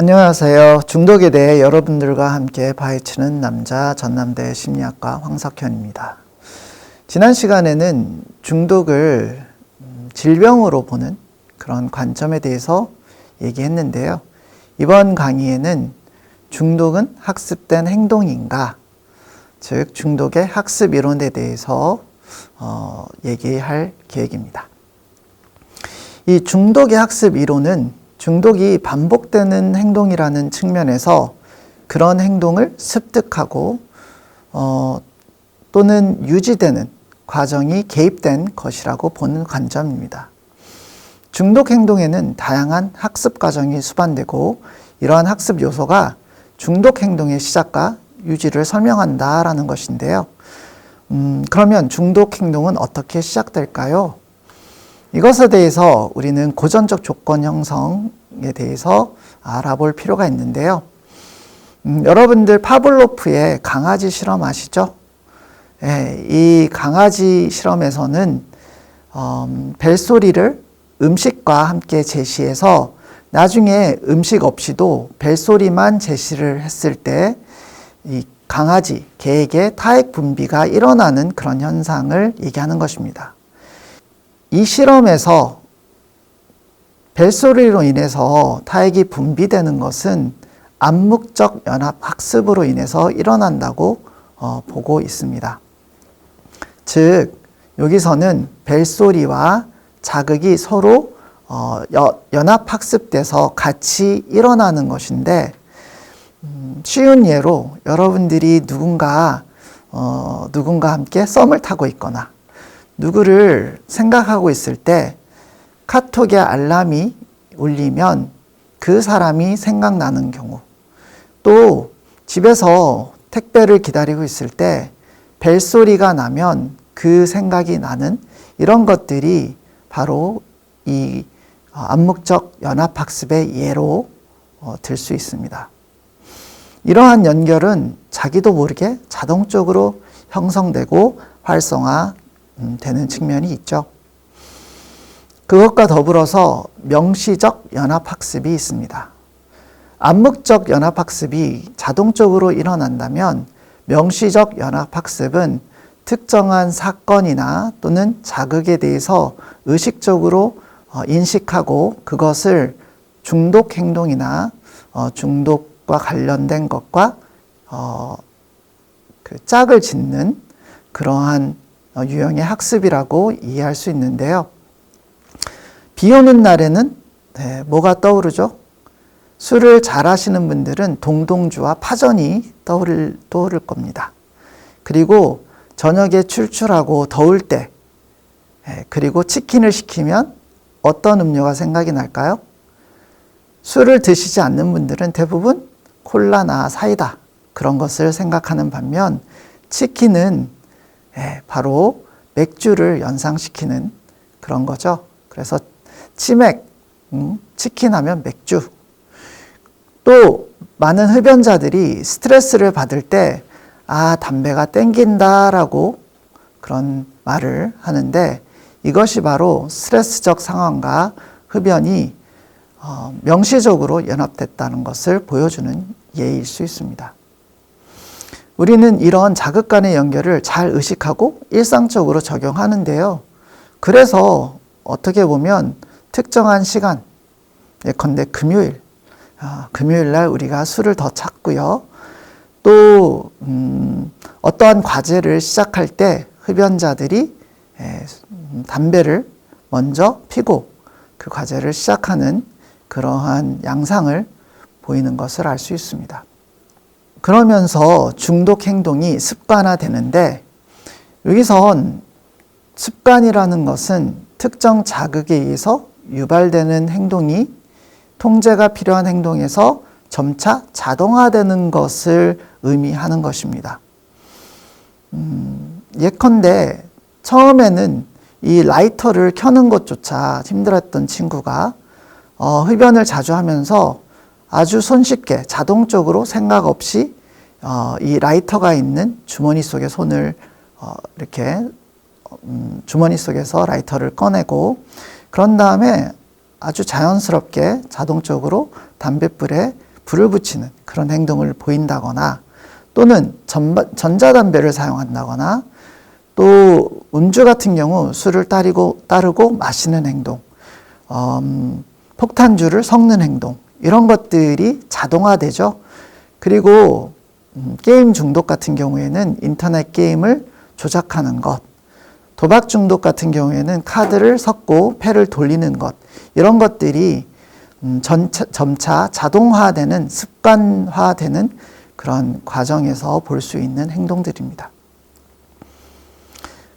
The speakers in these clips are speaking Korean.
안녕하세요. 중독에 대해 여러분들과 함께 파헤치는 남자 전남대 심리학과 황석현입니다. 지난 시간에는 중독을 질병으로 보는 그런 관점에 대해서 얘기했는데요. 이번 강의에는 중독은 학습된 행동인가, 즉 중독의 학습 이론에 대해서 얘기할 계획입니다. 이 중독의 학습 이론은 중독이 반복되는 행동이라는 측면에서 그런 행동을 습득하고 또는 유지되는 과정이 개입된 것이라고 보는 관점입니다. 중독 행동에는 다양한 학습 과정이 수반되고 이러한 학습 요소가 중독 행동의 시작과 유지를 설명한다라는 것인데요. 그러면 중독 행동은 어떻게 시작될까요? 이것에 대해서 우리는 고전적 조건 형성에 대해서 알아볼 필요가 있는데요. 여러분들 파블로프의 강아지 실험 아시죠? 이 강아지 실험에서는 벨소리를 음식과 함께 제시해서 나중에 음식 없이도 벨소리만 제시를 했을 때 이 강아지, 개에게 타액 분비가 일어나는 그런 현상을 얘기하는 것입니다. 이 실험에서 벨소리로 인해서 타액이 분비되는 것은 암묵적 연합 학습으로 인해서 일어난다고 보고 있습니다. 즉 여기서는 벨소리와 자극이 서로 연합 학습돼서 같이 일어나는 것인데, 쉬운 예로 여러분들이 누군가 함께 썸을 타고 있거나 누구를 생각하고 있을 때 카톡의 알람이 울리면 그 사람이 생각나는 경우, 또 집에서 택배를 기다리고 있을 때 벨소리가 나면 그 생각이 나는 이런 것들이 바로 이 암묵적 연합학습의 예로 들 수 있습니다. 이러한 연결은 자기도 모르게 자동적으로 형성되고 활성화되는 측면이 있죠. 그것과 더불어서 명시적 연합학습이 있습니다. 암묵적 연합학습이 자동적으로 일어난다면 명시적 연합학습은 특정한 사건이나 또는 자극에 대해서 의식적으로 인식하고 그것을 중독 행동이나 중독과 관련된 것과 그 짝을 짓는 그러한 유형의 학습이라고 이해할 수 있는데요. 비 오는 날에는 뭐가 떠오르죠? 술을 잘 하시는 분들은 동동주와 파전이 떠오를 겁니다. 그리고 저녁에 출출하고 더울 때, 그리고 치킨을 시키면 어떤 음료가 생각이 날까요? 술을 드시지 않는 분들은 대부분 콜라나 사이다 그런 것을 생각하는 반면, 치킨은 바로 맥주를 연상시키는 그런 거죠. 그래서 치맥, 치킨 하면 맥주. 또 많은 흡연자들이 스트레스를 받을 때 담배가 땡긴다라고 그런 말을 하는데, 이것이 바로 스트레스적 상황과 흡연이 명시적으로 연합됐다는 것을 보여주는 예일 수 있습니다. 우리는 이런 자극 간의 연결을 잘 의식하고 일상적으로 적용하는데요. 그래서 어떻게 보면 특정한 시간, 예컨대 금요일 날 우리가 술을 더 찾고요. 또 어떠한 과제를 시작할 때 흡연자들이 담배를 먼저 피고 그 과제를 시작하는 그러한 양상을 보이는 것을 알 수 있습니다. 그러면서 중독 행동이 습관화되는데, 여기선 습관이라는 것은 특정 자극에 의해서 유발되는 행동이 통제가 필요한 행동에서 점차 자동화되는 것을 의미하는 것입니다. 예컨대 처음에는 이 라이터를 켜는 것조차 힘들었던 친구가 흡연을 자주 하면서 아주 손쉽게 자동적으로 생각 없이 이 라이터가 있는 주머니 속에 손을 이렇게 주머니 속에서 라이터를 꺼내고, 그런 다음에 아주 자연스럽게 자동적으로 담뱃불에 불을 붙이는 그런 행동을 보인다거나 또는 전자담배를 사용한다거나 또 음주 같은 경우 술을 따르고 마시는 행동, 폭탄주를 섞는 행동 이런 것들이 자동화되죠. 그리고 게임 중독 같은 경우에는 인터넷 게임을 조작하는 것, 도박 중독 같은 경우에는 카드를 섞고 패를 돌리는 것 이런 것들이 점차 자동화되는 습관화되는 그런 과정에서 볼 수 있는 행동들입니다.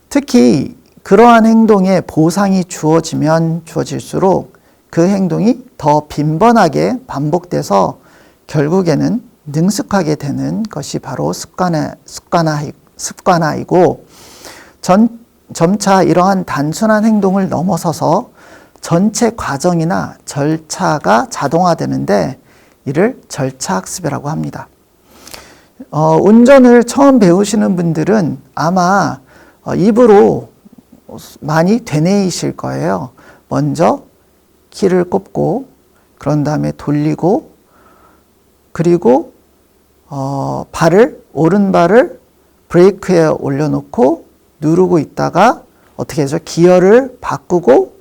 특히 그러한 행동에 보상이 주어질수록 그 행동이 더 빈번하게 반복돼서 결국에는 능숙하게 되는 것이 바로 습관화이고 점차 이러한 단순한 행동을 넘어서서 전체 과정이나 절차가 자동화되는데 이를 절차학습이라고 합니다. 운전을 처음 배우시는 분들은 아마 입으로 많이 되뇌이실 거예요. 먼저 키를 꼽고 그런 다음에 돌리고 그리고 오른발을 브레이크에 올려놓고 누르고 있다가 어떻게 하죠? 기어를 바꾸고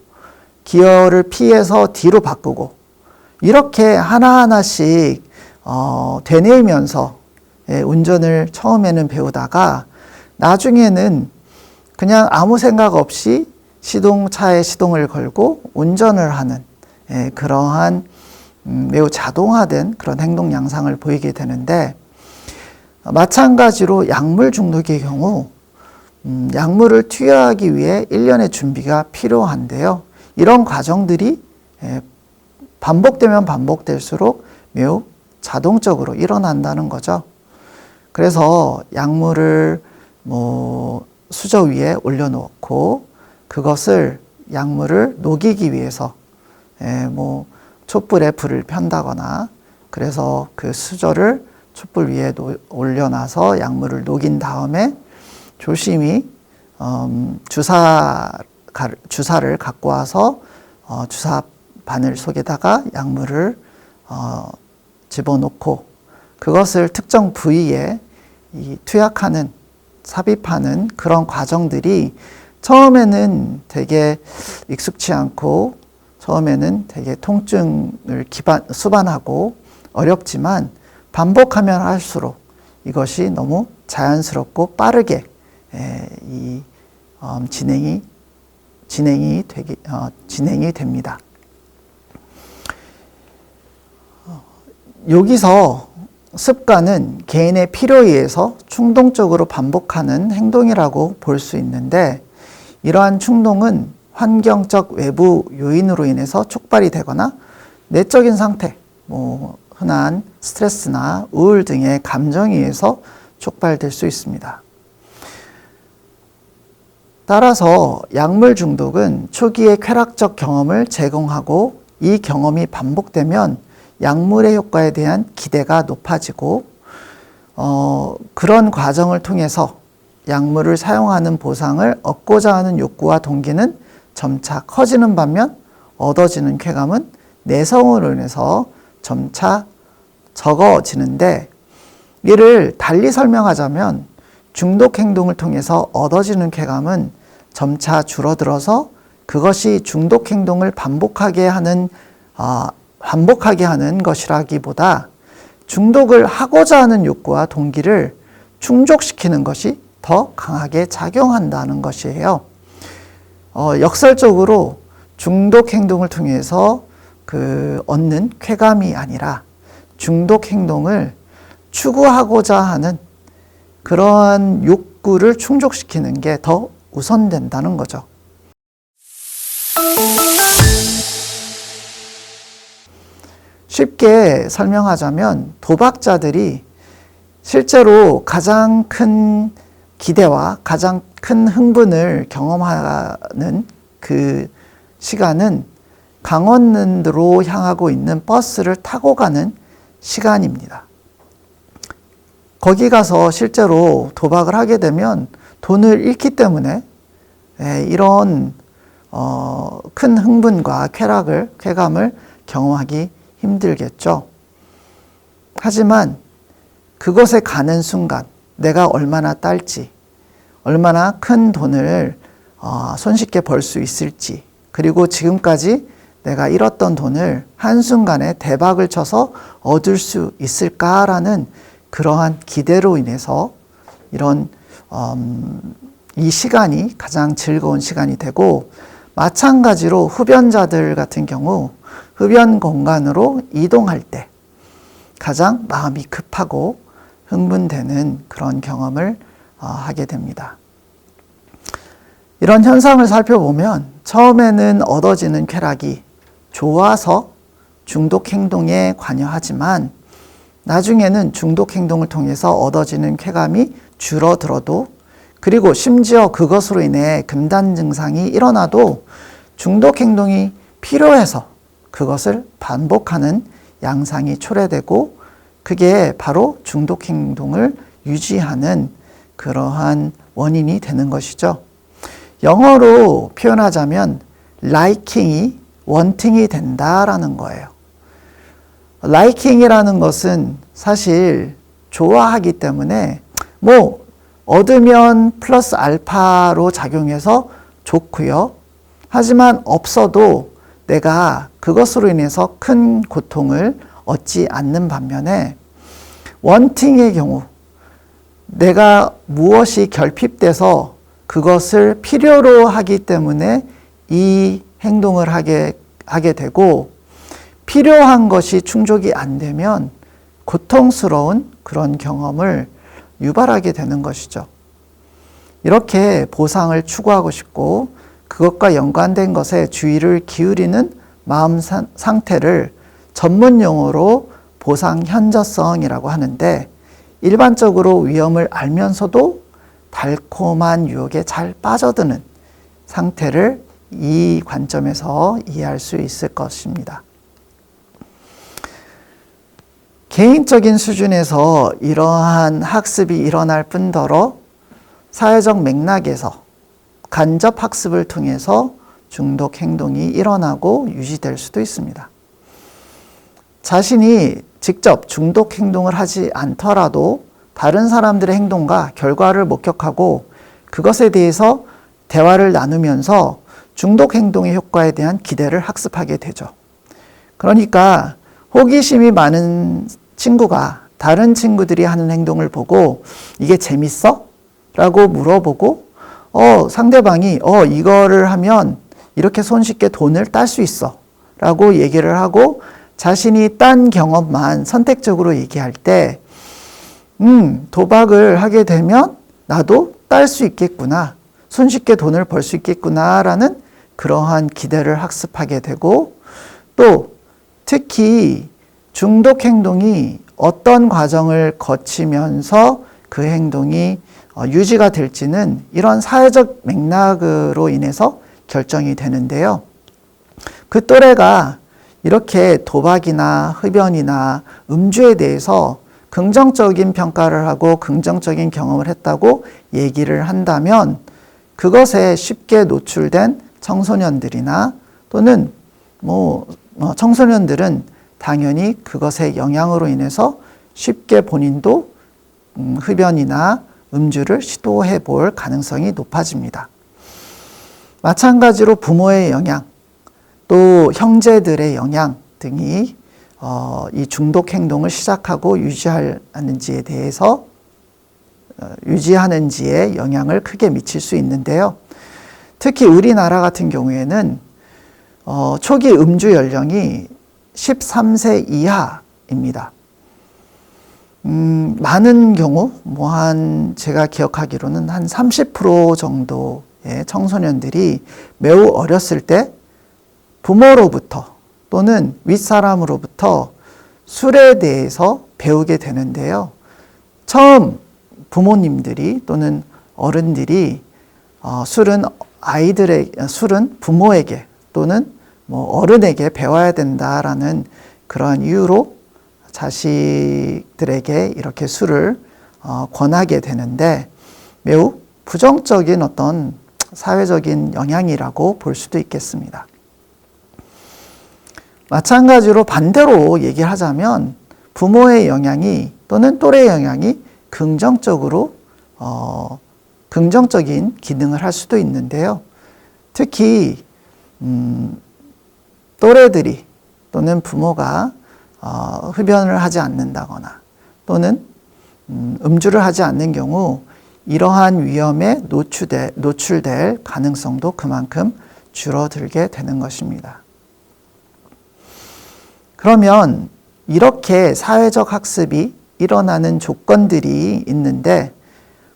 기어를 피해서 뒤로 바꾸고 이렇게 하나하나씩 되뇌이면서 운전을 처음에는 배우다가 나중에는 그냥 아무 생각 없이 차에 시동을 걸고 운전을 하는 그러한 매우 자동화된 그런 행동 양상을 보이게 되는데 마찬가지로 약물 중독의 경우 약물을 투여하기 위해 일련의 준비가 필요한데요. 이런 과정들이 반복되면 반복될수록 매우 자동적으로 일어난다는 거죠. 그래서 약물을 수저 위에 올려놓고 그것을 약물을 녹이기 위해서 촛불에 불을 편다거나 그래서 그 수저를 촛불 위에 올려놔서 약물을 녹인 다음에 조심히 주사를 갖고 와서 주사 바늘 속에다가 약물을 집어넣고 그것을 특정 부위에 삽입하는 그런 과정들이 처음에는 되게 익숙치 않고 처음에는 되게 통증을 수반하고 어렵지만 반복하면 할수록 이것이 너무 자연스럽고 빠르게 진행이 됩니다. 여기서 습관은 개인의 필요에 의해서 충동적으로 반복하는 행동이라고 볼 수 있는데 이러한 충동은 환경적 외부 요인으로 인해서 촉발이 되거나 내적인 상태, 흔한 스트레스나 우울 등의 감정에 의해서 촉발될 수 있습니다. 따라서 약물 중독은 초기의 쾌락적 경험을 제공하고 이 경험이 반복되면 약물의 효과에 대한 기대가 높아지고 그런 과정을 통해서 약물을 사용하는 보상을 얻고자 하는 욕구와 동기는 점차 커지는 반면 얻어지는 쾌감은 내성으로 인해서 점차 적어지는데 이를 달리 설명하자면 중독 행동을 통해서 얻어지는 쾌감은 점차 줄어들어서 그것이 중독 행동을 반복하게 하는 것이라기보다 중독을 하고자 하는 욕구와 동기를 충족시키는 것이 더 강하게 작용한다는 것이에요. 역설적으로 중독 행동을 통해서 얻는 쾌감이 아니라 중독 행동을 추구하고자 하는 그러한 욕구를 충족시키는 게 더 우선된다는 거죠. 쉽게 설명하자면 도박자들이 실제로 가장 큰 기대와 가장 큰 흥분을 경험하는 그 시간은 강원도로 향하고 있는 버스를 타고 가는 시간입니다. 거기 가서 실제로 도박을 하게 되면 돈을 잃기 때문에 이런 큰 흥분과 쾌감을 경험하기 힘들겠죠. 하지만 그곳에 가는 순간 내가 얼마나 딸지, 얼마나 큰 돈을 손쉽게 벌 수 있을지, 그리고 지금까지 내가 잃었던 돈을 한순간에 대박을 쳐서 얻을 수 있을까라는 그러한 기대로 인해서 이런 이 시간이 가장 즐거운 시간이 되고, 마찬가지로 흡연자들 같은 경우 흡연 공간으로 이동할 때 가장 마음이 급하고 흥분되는 그런 경험을 하게 됩니다. 이런 현상을 살펴보면 처음에는 얻어지는 쾌락이 좋아서 중독 행동에 관여하지만 나중에는 중독 행동을 통해서 얻어지는 쾌감이 줄어들어도, 그리고 심지어 그것으로 인해 금단 증상이 일어나도 중독 행동이 필요해서 그것을 반복하는 양상이 초래되고, 그게 바로 중독 행동을 유지하는 그러한 원인이 되는 것이죠. 영어로 표현하자면 liking이 wanting이 된다라는 거예요. liking이라는 것은 사실 좋아하기 때문에 뭐 얻으면 플러스 알파로 작용해서 좋고요. 하지만 없어도 내가 그것으로 인해서 큰 고통을 얻지 않는 반면에, 원팅의 경우 내가 무엇이 결핍돼서 그것을 필요로 하기 때문에 이 행동을 하게 되고, 필요한 것이 충족이 안 되면 고통스러운 그런 경험을 유발하게 되는 것이죠. 이렇게 보상을 추구하고 싶고 그것과 연관된 것에 주의를 기울이는 마음 상태를 전문 용어로 보상 현저성이라고 하는데, 일반적으로 위험을 알면서도 달콤한 유혹에 잘 빠져드는 상태를 이 관점에서 이해할 수 있을 것입니다. 개인적인 수준에서 이러한 학습이 일어날 뿐더러 사회적 맥락에서 간접 학습을 통해서 중독 행동이 일어나고 유지될 수도 있습니다. 자신이 직접 중독 행동을 하지 않더라도 다른 사람들의 행동과 결과를 목격하고 그것에 대해서 대화를 나누면서 중독 행동의 효과에 대한 기대를 학습하게 되죠. 그러니까 호기심이 많은 친구가 다른 친구들이 하는 행동을 보고 이게 재밌어? 라고 물어보고 상대방이 이거를 하면 이렇게 손쉽게 돈을 딸 수 있어 라고 얘기를 하고 자신이 딴 경험만 선택적으로 얘기할 때 도박을 하게 되면 나도 딸 수 있겠구나, 손쉽게 돈을 벌 수 있겠구나 라는 그러한 기대를 학습하게 되고, 또 특히 중독 행동이 어떤 과정을 거치면서 그 행동이 유지가 될지는 이런 사회적 맥락으로 인해서 결정이 되는데요. 그 또래가 이렇게 도박이나 흡연이나 음주에 대해서 긍정적인 평가를 하고 긍정적인 경험을 했다고 얘기를 한다면, 그것에 쉽게 노출된 청소년들이나 또는 청소년들은 당연히 그것의 영향으로 인해서 쉽게 본인도 흡연이나 음주를 시도해 볼 가능성이 높아집니다. 마찬가지로 부모의 영향, 또 형제들의 영향 등이 이 중독 행동을 시작하고 유지하는지에 대해서 유지하는지에 영향을 크게 미칠 수 있는데요. 특히 우리나라 같은 경우에는 초기 음주 연령이 13세 이하입니다. 많은 경우 제가 기억하기로는 한 30% 정도의 청소년들이 매우 어렸을 때 부모로부터 또는 윗사람으로부터 술에 대해서 배우게 되는데요. 처음 부모님들이 또는 어른들이 술은 부모에게 또는 어른에게 배워야 된다라는 그런 이유로 자식들에게 이렇게 술을 권하게 되는데, 매우 부정적인 어떤 사회적인 영향이라고 볼 수도 있겠습니다. 마찬가지로 반대로 얘기를 하자면 부모의 영향이 또는 또래 영향이 긍정적인 기능을 할 수도 있는데요. 특히 또래들이 또는 부모가 흡연을 하지 않는다거나 또는 음주를 하지 않는 경우 이러한 위험에 노출될 가능성도 그만큼 줄어들게 되는 것입니다. 그러면 이렇게 사회적 학습이 일어나는 조건들이 있는데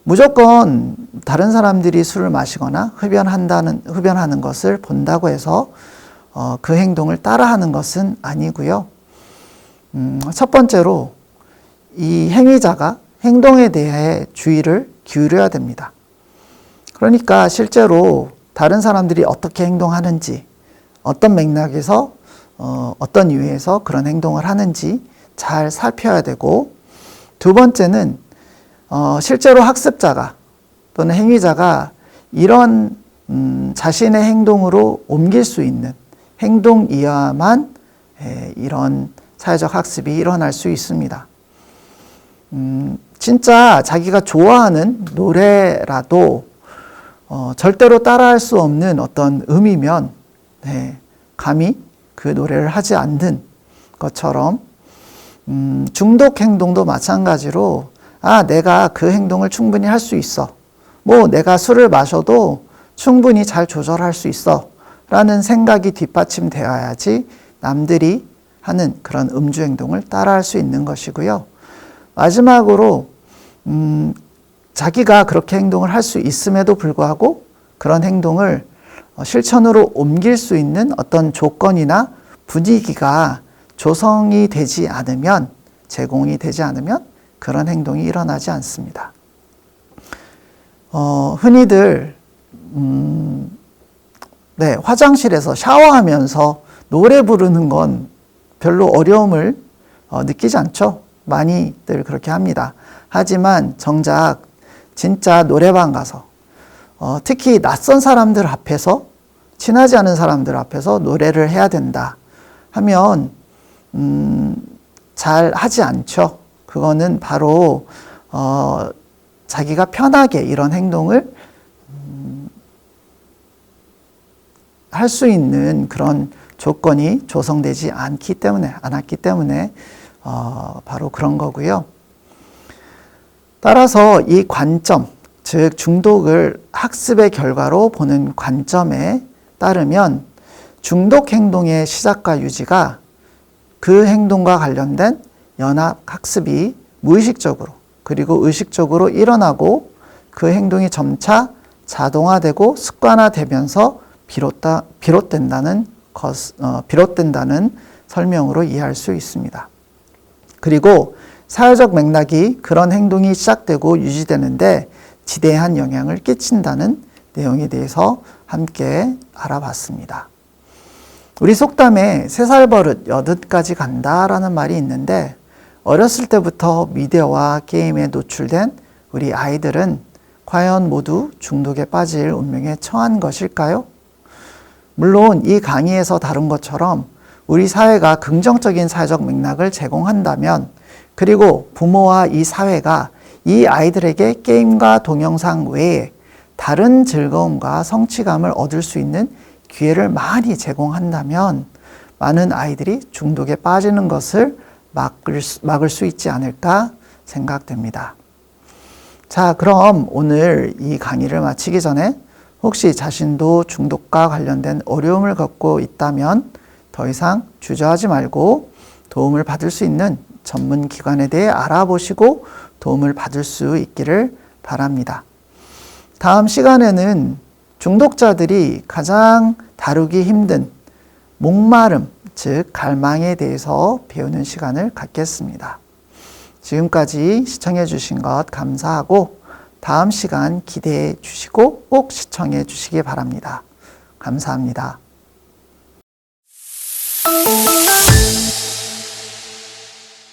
무조건 다른 사람들이 술을 마시거나 흡연하는 것을 본다고 해서 그 행동을 따라하는 것은 아니고요. 첫 번째로 이 행위자가 행동에 대해 주의를 기울여야 됩니다. 그러니까 실제로 다른 사람들이 어떻게 행동하는지, 어떤 맥락에서 어떤 이유에서 그런 행동을 하는지 잘 살펴야 되고, 두 번째는 실제로 학습자가 또는 행위자가 이런 자신의 행동으로 옮길 수 있는 행동이어야만 이런 사회적 학습이 일어날 수 있습니다. 진짜 자기가 좋아하는 노래라도 절대로 따라할 수 없는 어떤 음이면 감히 그 노래를 하지 않는 것처럼 중독 행동도 마찬가지로 내가 그 행동을 충분히 할 수 있어. 내가 술을 마셔도 충분히 잘 조절할 수 있어. 라는 생각이 뒷받침되어야지 남들이 하는 그런 음주 행동을 따라할 수 있는 것이고요. 마지막으로 자기가 그렇게 행동을 할 수 있음에도 불구하고 그런 행동을 실천으로 옮길 수 있는 어떤 조건이나 분위기가 조성이 되지 않으면, 제공이 되지 않으면 그런 행동이 일어나지 않습니다. 흔히들 화장실에서 샤워하면서 노래 부르는 건 별로 어려움을 느끼지 않죠. 많이들 그렇게 합니다. 하지만 정작 진짜 노래방 가서 특히 낯선 사람들 앞에서, 친하지 않은 사람들 앞에서 노래를 해야 된다 하면 잘 하지 않죠. 그거는 바로 자기가 편하게 이런 행동을 할 수 있는 그런 조건이 조성되지 않았기 때문에 바로 그런 거고요. 따라서 이 관점, 즉 중독을 학습의 결과로 보는 관점에 따르면 중독 행동의 시작과 유지가 그 행동과 관련된 연합 학습이 무의식적으로 그리고 의식적으로 일어나고 그 행동이 점차 자동화되고 습관화되면서 비롯된다는 설명으로 이해할 수 있습니다. 그리고 사회적 맥락이 그런 행동이 시작되고 유지되는데 지대한 영향을 끼친다는 내용에 대해서 함께 알아봤습니다. 우리 속담에 3살 버릇 8까지 간다라는 말이 있는데 어렸을 때부터 미디어와 게임에 노출된 우리 아이들은 과연 모두 중독에 빠질 운명에 처한 것일까요? 물론 이 강의에서 다룬 것처럼 우리 사회가 긍정적인 사회적 맥락을 제공한다면, 그리고 부모와 이 사회가 이 아이들에게 게임과 동영상 외에 다른 즐거움과 성취감을 얻을 수 있는 기회를 많이 제공한다면 많은 아이들이 중독에 빠지는 것을 막을 수 있지 않을까 생각됩니다. 자, 그럼 오늘 이 강의를 마치기 전에 혹시 자신도 중독과 관련된 어려움을 겪고 있다면 더 이상 주저하지 말고 도움을 받을 수 있는 전문 기관에 대해 알아보시고 도움을 받을 수 있기를 바랍니다. 다음 시간에는 중독자들이 가장 다루기 힘든 목마름, 즉 갈망에 대해서 배우는 시간을 갖겠습니다. 지금까지 시청해 주신 것 감사하고 다음 시간 기대해 주시고 꼭 시청해 주시기 바랍니다. 감사합니다.